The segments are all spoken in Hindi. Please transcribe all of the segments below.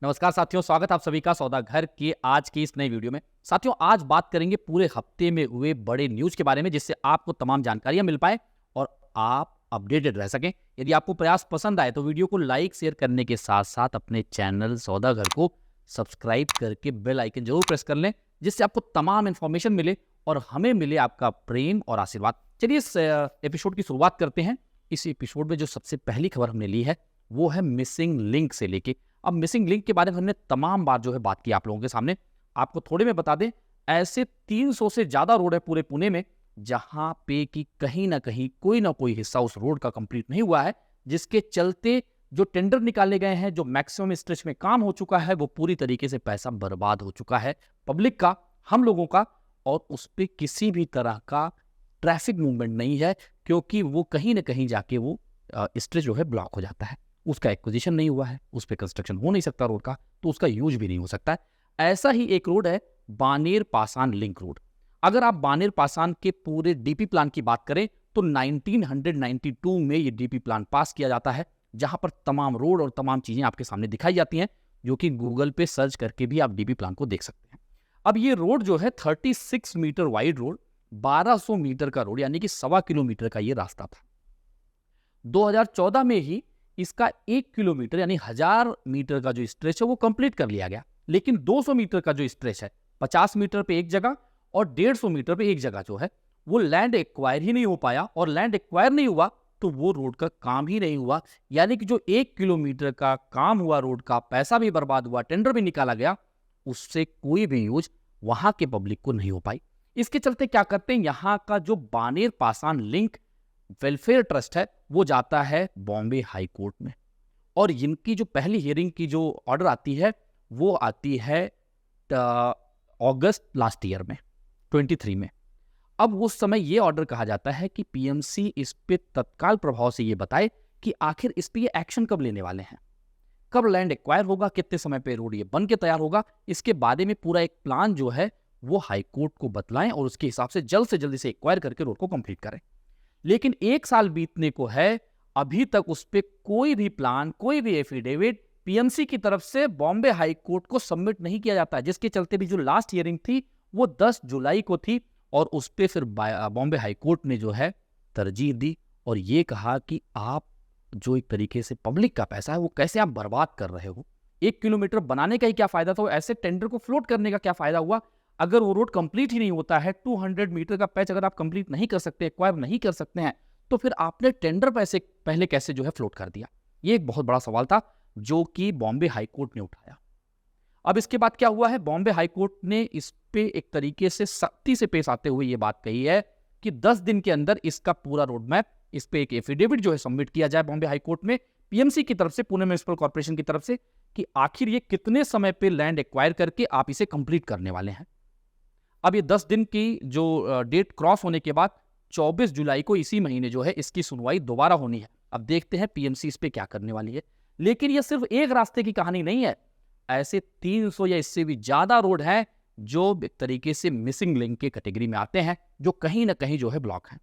नमस्कार साथियों, स्वागत आप सभी का सौदा घर के आज की इस नई वीडियो में। साथियों, आज बात करेंगे पूरे हफ्ते में हुए बड़े न्यूज के बारे में, जिससे आपको तमाम जानकारियां मिल पाए और आप अपडेटेड रह सकें। यदि आपको प्रयास पसंद आए तो वीडियो को लाइक शेयर करने के साथ साथ अपने चैनल सौदा घर को सब्सक्राइब करके बेल आइकन जरूर प्रेस कर लें, जिससे आपको तमाम इन्फॉर्मेशन मिले और हमें मिले आपका प्रेम और आशीर्वाद। चलिए इस एपिसोड की शुरुआत करते हैं। इस एपिसोड में जो सबसे पहली खबर हमने ली है वो है मिसिंग लिंक से लेके। अब मिसिंग लिंक के बारे में हमने तमाम बार जो है बात की आप लोगों के सामने। आपको थोड़े में बता दें, ऐसे 300 से ज्यादा रोड है पूरे पुणे में जहां पे कि कहीं ना कहीं कोई ना कोई हिस्सा उस रोड का कंप्लीट नहीं हुआ है, जिसके चलते जो टेंडर निकाले गए हैं, जो मैक्सिमम स्ट्रेच में काम हो चुका है, वो पूरी तरीके से पैसा बर्बाद हो चुका है, पब्लिक का, हम लोगों का। और उस पर किसी भी तरह का ट्रैफिक मूवमेंट नहीं है, क्योंकि वो कहीं ना कहीं जाके वो स्ट्रेच जो है ब्लॉक हो जाता है। उसका एक्विजिशन नहीं हुआ है, उस पर कंस्ट्रक्शन हो नहीं सकता रोड का, तो उसका यूज भी नहीं हो सकता है। ऐसा ही एक रोड है बानेर पासान लिंक रोड। अगर आप बानेर पासान के पूरे डीपी प्लान की बात करें तो 1992 में ये डीपी प्लान पास किया जाता है, जहां पर तमाम रोड और तमाम चीजें आपके सामने दिखाई जाती हैं, जो कि गूगल पे सर्च करके भी आप डीपी प्लान को देख सकते हैं। अब ये रोड जो है 36 मीटर वाइड रोड, 1200 मीटर का रोड, यानी कि 1.25 किलोमीटर का ये रास्ता था। 2014 में ही इसका 1 किलोमीटर यानी 1000 मीटर का जो स्ट्रेच है वो कंप्लीट कर लिया गया। लेकिन 200 मीटर का जो स्ट्रेच है, 50 मीटर पे एक जगह और 150 मीटर पे एक जगह जो है, वो लैंड एक्वायर ही नहीं हो पाया। और लैंड एक्वायर नहीं हुआ तो वो रोड का काम ही नहीं हुआ। यानी कि जो 1 किलोमीटर का काम हुआ, रोड का पैसा भी बर्बाद हुआ, टेंडर भी निकाला गया, उससे कोई भी यूज वहां के पब्लिक को नहीं हो पाई। इसके चलते क्या करते हैं, यहां का जो बानेर पासान लिंक वेलफेयर ट्रस्ट है वो जाता है बॉम्बे हाई कोर्ट में। और इनकी जो पहली हियरिंग की जो ऑर्डर आती है वो आती है अगस्त लास्ट ईयर में, 23 में। अब उस समय ये ऑर्डर कहा जाता है कि पीएमसी इस पे तत्काल प्रभाव से ये बताए कि आखिर इस पे ये एक्शन कब लेने वाले हैं, कब लैंड एक्वायर होगा, कितने समय पे रोड ये बन के तैयार होगा। इसके बारे में पूरा एक प्लान जो है वो हाई कोर्ट को बतलाएं और उसके हिसाब से जल्द से एक्वायर करके रोड को कंप्लीट करें। लेकिन 1 साल बीतने को है, अभी तक उस पर कोई भी प्लान, कोई भी एफिडेविट पीएमसी की तरफ से बॉम्बे हाई कोर्ट को सबमिट नहीं किया जाता है। जिसके चलते भी जो लास्ट हियरिंग थी वो 10 जुलाई को थी और उस पर फिर बॉम्बे हाई कोर्ट ने जो है तरजीह दी और ये कहा कि आप जो एक तरीके से पब्लिक का पैसा है वो कैसे आप बर्बाद कर रहे हो। 1 किलोमीटर बनाने का ही क्या फायदा था, ऐसे टेंडर को फ्लोट करने का क्या फायदा हुआ, अगर वो रोड कंप्लीट ही नहीं होता है। 200 मीटर का पैच अगर आप कंप्लीट नहीं कर सकते, एक्वायर नहीं कर सकते हैं, तो फिर आपने टेंडर पैसे पहले कैसे जो है फ्लोट कर दिया। ये एक बहुत बड़ा सवाल था जो कि बॉम्बे हाई कोर्ट ने उठाया। अब इसके बाद क्या हुआ है, बॉम्बे हाई कोर्ट ने इस पे एक तरीके से सख्ती से पेश आते हुए ये बात कही है कि 10 दिन के अंदर इसका पूरा रोड मैप, इस पे एक एफिडेविट जो है सबमिट किया जाए बॉम्बे हाई कोर्ट में पीएमसी की तरफ से, पुणे म्युनिसिपल कॉर्पोरेशन की तरफ से, कि आखिर ये कितने समय पे लैंड एक्वायर करके आप इसे कंप्लीट करने वाले हैं। अब ये 10 दिन की जो डेट क्रॉस होने के बाद 24 जुलाई को इसी महीने जो है इसकी सुनवाई दोबारा होनी है। अब देखते हैं पीएमसी इस पे क्या करने वाली है। लेकिन ये सिर्फ एक रास्ते की कहानी नहीं है, ऐसे 300 या इससे भी ज्यादा रोड हैं जो एक तरीके से मिसिंग लिंक के कैटेगरी में आते हैं, जो कहीं ना कहीं जो है ब्लॉक हैं।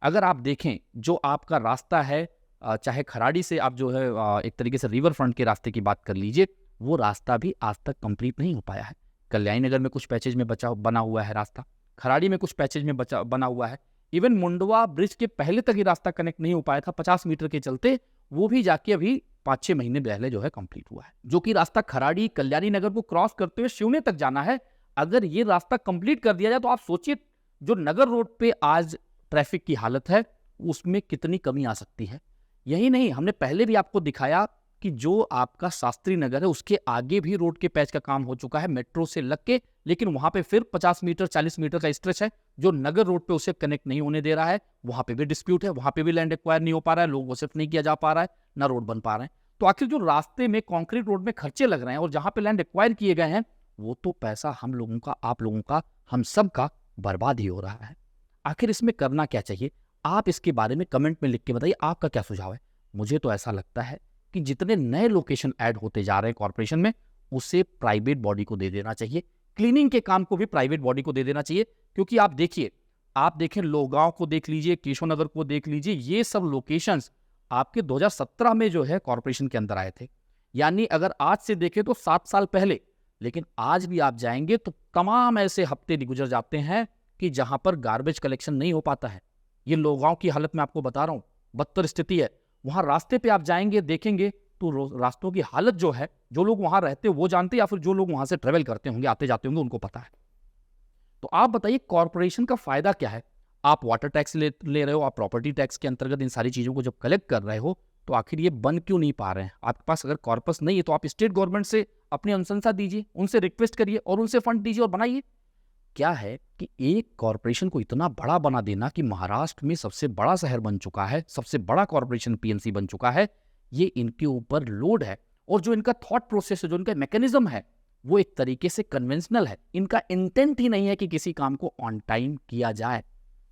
अगर आप देखें जो आपका रास्ता है, चाहे खराड़ी से आप जो है एक तरीके से रिवर फ्रंट के रास्ते की बात कर लीजिए, वो रास्ता भी आज तक कंप्लीट नहीं हो पाया है। कल्याणी नगर में कुछ पैचेज में बना हुआ है रास्ता, खराड़ी में कुछ पैचेज में बना हुआ है। इवन मुंडवा ब्रिज के पहले तक ही रास्ता कनेक्ट नहीं हो पाया था 50 मीटर के चलते, वो भी जाके अभी 5-6 महीने पहले जो है कंप्लीट हुआ है। जो कि रास्ता खराड़ी कल्याणी नगर को क्रॉस करते हुए शिवने तक जाना है। अगर ये रास्ता कंप्लीट कर दिया जाए तो आप सोचिए जो नगर रोड पे आज ट्रैफिक की हालत है उसमें कितनी कमी आ सकती है। यही नहीं, हमने पहले भी आपको दिखाया कि जो आपका शास्त्री नगर है उसके आगे भी रोड के पैच का काम हो चुका है मेट्रो से लग के, लेकिन वहां पे फिर 50 मीटर 40 मीटर का स्ट्रेच है जो नगर रोड पे उसे कनेक्ट नहीं होने दे रहा है। वहां पे भी डिस्प्यूट है, वहां पे भी लैंड एक्वायर नहीं हो पा रहा है, लोगों को शिफ्ट नहीं किया जा पा रहा है, ना रोड बन पा रहे हैं। तो आखिर जो रास्ते में कंक्रीट रोड में खर्चे लग रहे हैं और जहां पे लैंड एक्वायर किए गए हैं, वो तो पैसा हम लोगों का, आप लोगों का, हम सब का बर्बाद ही हो रहा है। आखिर इसमें करना क्या चाहिए, आप इसके बारे में कमेंट में लिख के बताइए, आपका क्या सुझाव है। मुझे तो ऐसा लगता है कि जितने नए लोकेशन ऐड होते जा रहे हैं कॉर्पोरेशन में, उसे प्राइवेट बॉडी को दे देना चाहिए। क्लीनिंग के काम को भी प्राइवेट बॉडी को दे देना चाहिए। क्योंकि आप देखें लोहगांव को देख लीजिए, केशवनगर को देख लीजिए, ये सब लोकेशंस आपके 2017 में जो है कॉर्पोरेशन के अंदर आए थे। यानी अगर आज से देखें तो 7 साल पहले, लेकिन आज भी आप जाएंगे तो तमाम ऐसे हफ्ते गुजर जाते हैं कि जहां पर गार्बेज कलेक्शन नहीं हो पाता है। ये लोगांव की हालत मैं आपको बता रहा हूं, बदतर स्थिति है। वहां रास्ते पे आप जाएंगे देखेंगे तो रास्तों की हालत जो है, जो लोग वहां रहते हैं वो जानते, या फिर जो लोग वहां से ट्रेवल करते होंगे, आते जाते होंगे, उनको पता है। तो आप बताइए कॉर्पोरेशन का फायदा क्या है? आप वाटर टैक्स ले रहे हो, आप प्रॉपर्टी टैक्स के अंतर्गत इन सारी चीजों को जब कलेक्ट कर रहे हो, तो आखिर ये बन क्यों नहीं पा रहे हैं? आपके पास अगर कॉर्पस नहीं है तो आप स्टेट गवर्नमेंट से अपनी अनुशंसा दीजिए, उनसे रिक्वेस्ट करिए और उनसे फंड दीजिए और बनाइए। क्या है कि एक कॉर्पोरेशन को इतना बड़ा बना देना कि महाराष्ट्र में सबसे बड़ा शहर बन चुका है, सबसे बड़ा कॉर्पोरेशन पीएमसी बन चुका है, ये इनके ऊपर लोड है। और जो इनका थॉट प्रोसेस है, जो इनका मैकेनिज्म है, वो एक तरीके से कन्वेंशनल है। इनका इंटेंट ही नहीं है कि किसी काम को ऑन टाइम किया जाए।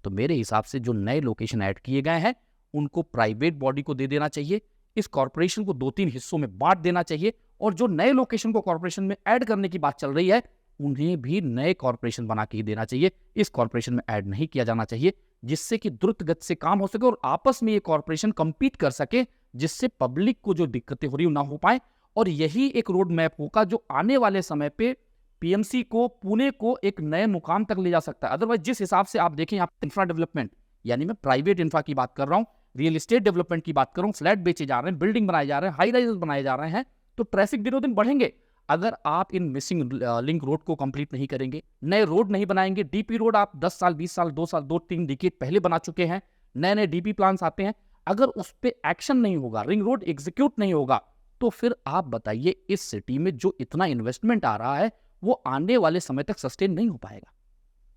तो मेरे हिसाब से जो नए लोकेशन ऐड किए गए हैं उनको प्राइवेट बॉडी को दे देना चाहिए, इस कॉर्पोरेशन को 2-3 हिस्सों में बांट देना चाहिए, और जो नए लोकेशन को कॉर्पोरेशन में ऐड करने की बात चल रही है उन्हें भी नए कॉर्पोरेशन बना के ही देना चाहिए, इस कॉर्पोरेशन में ऐड नहीं किया जाना चाहिए, जिससे कि द्रुत गति से काम हो सके और आपस में ये कॉर्पोरेशन कंपीट कर सके, जिससे पब्लिक को जो दिक्कतें हो रही ना हो पाए। और यही एक रोड मैप होगा जो आने वाले समय पे पीएमसी को, पुणे को एक नए मुकाम तक ले जा सकता है। अदरवाइज जिस हिसाब से आप देखें यहाँ इंफ्रा डेवलपमेंट, यानी मैं प्राइवेट इंफ्रा की बात कर रहा हूँ, रियल एस्टेट डेवलपमेंट की बात कर रहा हूँ, फ्लैट बेचे जा रहे हैं, बिल्डिंग बनाए जा रहे हैं, हाई राइजेस बनाए जा रहे हैं, तो ट्रैफिक दिनों दिन बढ़ेंगे। अगर आप इन मिसिंग लिंक रोड को कंप्लीट नहीं करेंगे, नए रोड नहीं बनाएंगे, डीपी रोड आप 10 साल 20 साल 2 साल 2-3 डिकेड पहले बना चुके हैं, नए नए डीपी प्लान्स आते हैं, अगर उस पर एक्शन नहीं होगा, रिंग रोड एग्जीक्यूट नहीं होगा, तो फिर आप बताइए इस सिटी में जो इतना इन्वेस्टमेंट आ रहा है वो आने वाले समय तक सस्टेन नहीं हो पाएगा।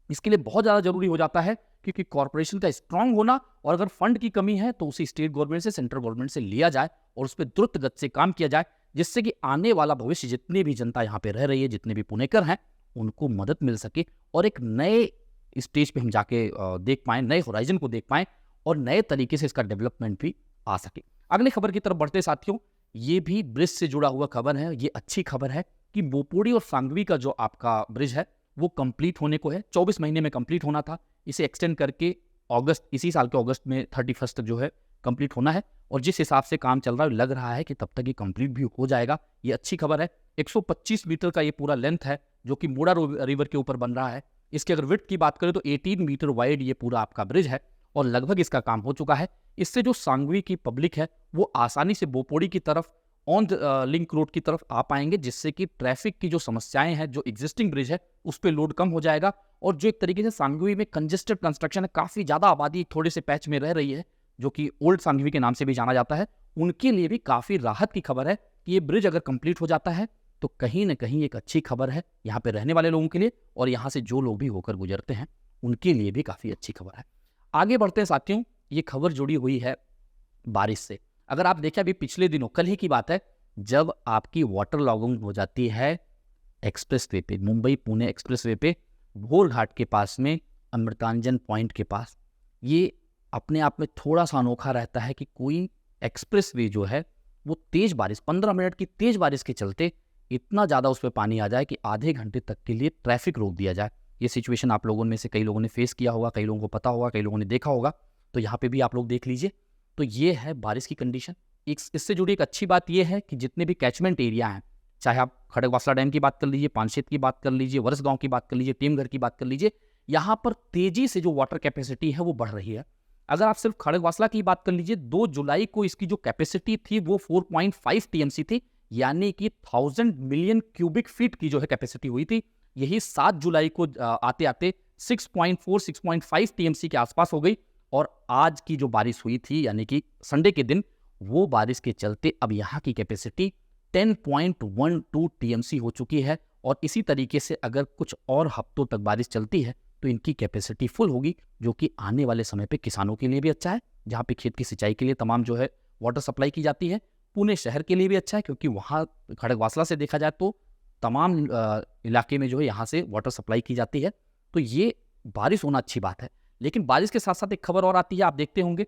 इसके लिए बहुत ज्यादा जरूरी हो जाता है क्योंकि कॉर्पोरेशन का स्ट्रांग होना, और अगर फंड की कमी है तो उसी स्टेट गवर्नमेंट से, सेंट्रल गवर्नमेंट से लिया जाए और उस पर द्रुत गति से काम किया जाए, जिससे कि आने वाला भविष्य जितनी भी जनता यहाँ पे रह रही है, जितने भी पुणेकर हैं, उनको मदद मिल सके और एक नए स्टेज पे हम जाके देख पाएं, नए होराइजन को देख पाएं और नए तरीके से इसका डेवलपमेंट भी आ सके। अगली खबर की तरफ बढ़ते साथियों, ये भी ब्रिज से जुड़ा हुआ खबर है। ये अच्छी खबर है कि बोपोडी और सांगवी का जो आपका ब्रिज है वो कंप्लीट होने को है, 24 महीने में कंप्लीट होना था, इसे एक्सटेंड करके अगस्त, इसी साल के अगस्त में 31 तक जो है कंप्लीट होना है। और जिस हिसाब से काम चल रहा है लग रहा है कि तब तक ये कंप्लीट भी हो जाएगा। ये अच्छी खबर है। 125 मीटर का ये पूरा लेंथ है जो कि मूड़ा रिवर के ऊपर बन रहा है। इसकी अगर विड्थ की बात करें तो 18 मीटर वाइड ये पूरा आपका ब्रिज है और लगभग इसका काम हो चुका है। इससे जो सांगवी की पब्लिक है वो आसानी से बोपोडी की तरफ, ऑन लिंक रोड की तरफ आ पाएंगे, जिससे कि ट्रैफिक की जो समस्याएं हैं, जो एग्जिस्टिंग ब्रिज है उस पर लोड कम हो जाएगा। और जो एक तरीके से सांगवी में कंजेस्टेड कंस्ट्रक्शन है, काफी ज्यादा आबादी थोड़े से पैच में रह रही है जो कि ओल्ड सांगवी के नाम से भी जाना जाता है, उनके लिए भी काफी राहत की खबर है कि ये ब्रिज अगर कंप्लीट हो जाता है तो कहीं ना कहीं एक अच्छी खबर है यहाँ पे रहने वाले लोगों के लिए, और यहाँ से जो लोग भी होकर गुजरते हैं उनके लिए भी काफी अच्छी खबर है। आगे बढ़ते हैं साथियों, ये खबर जुड़ी हुई है बारिश से। अगर आप देखें अभी पिछले दिनों, कल ही की बात है, जब आपकी वाटर लॉगिंग हो जाती है एक्सप्रेस वे पे, मुंबई पुणे एक्सप्रेस वे पे, भोर घाट के पास में, अमृतांजन पॉइंट के पास, ये अपने आप में थोड़ा सा अनोखा रहता है कि कोई एक्सप्रेस वे जो है वो तेज बारिश, 15 मिनट की तेज बारिश के चलते इतना ज़्यादा उस पर पानी आ जाए कि आधे घंटे तक के लिए ट्रैफिक रोक दिया जाए। ये सिचुएशन आप लोगों में से कई लोगों ने फेस किया होगा, कई लोगों को पता होगा, कई लोगों ने देखा होगा, तो यहाँ पे भी आप लोग देख लीजिए। तो ये है बारिश की कंडीशन। इससे जुड़ी एक अच्छी बात यह है कि जितने भी कैचमेंट एरिया हैं, चाहे आप खड़गवासला डैम की बात कर लीजिए, पानशेत की बात कर लीजिए, वर्षगांव की बात कर लीजिए, टीमघर की बात कर लीजिए, यहाँ पर तेजी से जो वाटर कैपेसिटी है वो बढ़ रही है। अगर आप सिर्फ खड़गवासला की बात कर लीजिए, 2 जुलाई को इसकी जो कैपेसिटी थी वो 4.5 टीएमसी थी, यानी कि 1000 मिलियन क्यूबिक फीट की जो है कैपेसिटी हुई थी। यही 7 जुलाई को आते आते 6.5 टीएमसी के आसपास हो गई। और आज की जो बारिश हुई थी, यानी कि संडे के दिन, वो बारिश के चलते अब यहाँ की कैपेसिटी 10.12 टीएमसी हो चुकी है। और इसी तरीके से अगर कुछ और हफ्तों तक बारिश चलती है तो इनकी कैपेसिटी फुल होगी, जो कि आने वाले समय पे किसानों के लिए भी अच्छा है, जहाँ पे खेत की सिंचाई के लिए तमाम जो है वाटर सप्लाई की जाती है। पुणे शहर के लिए भी अच्छा है क्योंकि वहाँ खड़गवासला से देखा जाए तो तमाम इलाके में जो है यहाँ से वाटर सप्लाई की जाती है। तो ये बारिश होना अच्छी बात है। लेकिन बारिश के साथ साथ एक खबर और आती है, आप देखते होंगे,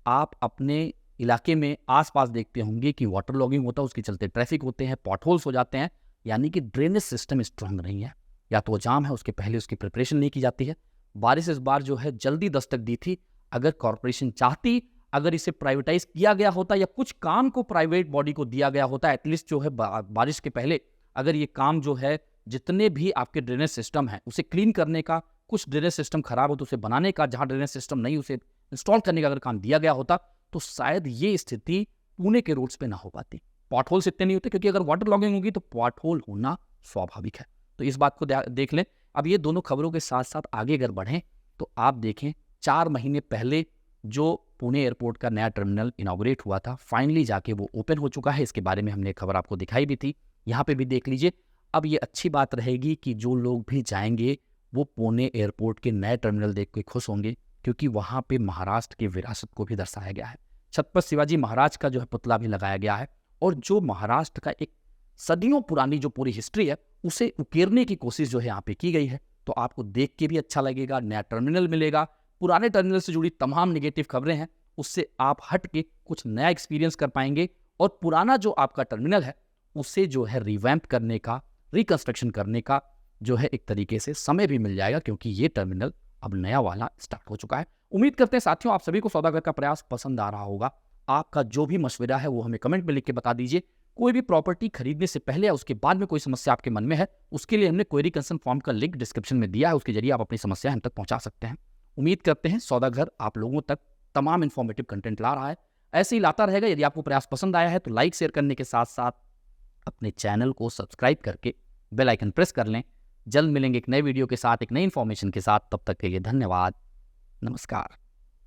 आप अपने इलाके में आसपास देखते होंगे कि वाटर लॉगिंग होता है, उसके चलते ट्रैफिक होते हैं, पॉटहोल्स हो जाते हैं, यानी कि ड्रेनेज सिस्टम स्ट्रांग नहीं है, या तो वो जाम है, उसके पहले उसकी प्रिपरेशन नहीं की जाती है। बारिश इस बार जो है जल्दी दस्तक दी थी। अगर कॉर्पोरेशन चाहती, अगर इसे प्राइवेटाइज किया गया होता या कुछ काम को प्राइवेट बॉडी को दिया गया होता, एटलीस्ट जो है बारिश के पहले अगर ये काम जो है जितने भी आपके ड्रेनेज सिस्टम है उसे क्लीन करने का, कुछ ड्रेनेज सिस्टम खराब हो तो उसे बनाने का, जहां ड्रेनेज सिस्टम नहीं उसे इंस्टॉल करने का अगर काम दिया गया होता तो शायद ये स्थिति पुणे के रोड्स पे ना हो पाती। पॉट होल्स इतने नहीं होते, क्योंकि अगर वाटर लॉगिंग होगी तो पॉट होल होना स्वाभाविक है। तो इस बात को देख लें। अब ये दोनों खबरों के साथ साथ आगे अगर बढ़ें तो आप देखें 4 महीने पहले जो पुणे एयरपोर्ट का नया टर्मिनल इनॉग्रेट हुआ था, फाइनली जाके वो ओपन हो चुका है। इसके बारे में हमने खबर आपको दिखाई भी थी, यहाँ पे भी देख लीजिए। अब ये अच्छी बात रहेगी कि जो लोग भी जाएंगे वो पुणे एयरपोर्ट के नए टर्मिनल देख के खुश होंगे, क्योंकि वहाँ पे महाराष्ट्र की विरासत को भी दर्शाया गया है। छत्रपति शिवाजी महाराज का जो है पुतला भी लगाया गया है, और जो महाराष्ट्र का एक सदियों पुरानी जो पूरी हिस्ट्री है उसे उकेरने की कोशिश जो है यहाँ पे की गई है। तो आपको देख के भी अच्छा लगेगा, नया टर्मिनल मिलेगा, पुराने टर्मिनल से जुड़ी तमाम नेगेटिव खबरें हैं उससे आप हट के कुछ नया एक्सपीरियंस कर पाएंगे, और पुराना जो आपका टर्मिनल है उसे जो है रिवैम्प करने का, रिकंस्ट्रक्शन करने का जो है एक तरीके से समय भी मिल जाएगा, क्योंकि ये टर्मिनल अब नया वाला स्टार्ट हो चुका है। उम्मीद करते हैं साथियों आप सभी को सौदागर का प्रयास पसंद आ रहा होगा। आपका जो भी मशवरा है वो हमें कमेंट में लिख के बता दीजिए। कोई भी प्रॉपर्टी खरीदने से पहले या उसके बाद में कोई समस्या आपके मन में है, उसके लिए हमने क्वेरी कंसर्न फॉर्म का लिंक डिस्क्रिप्शन में दिया है, उसके जरिए आप अपनी समस्या हम तक पहुंचा सकते हैं। उम्मीद करते हैं सौदागर आप लोगों तक तमाम इंफॉर्मेटिव कंटेंट ला रहा है, ऐसे ही लाता रहेगा। यदि आपको प्रयास पसंद आया है तो लाइक शेयर करने के साथ साथ अपने चैनल को सब्सक्राइब करके बेल आइकन प्रेस कर लें। जल्द मिलेंगे एक नए वीडियो के साथ, एक नई इंफॉर्मेशन के साथ। तब तक के लिए धन्यवाद, नमस्कार।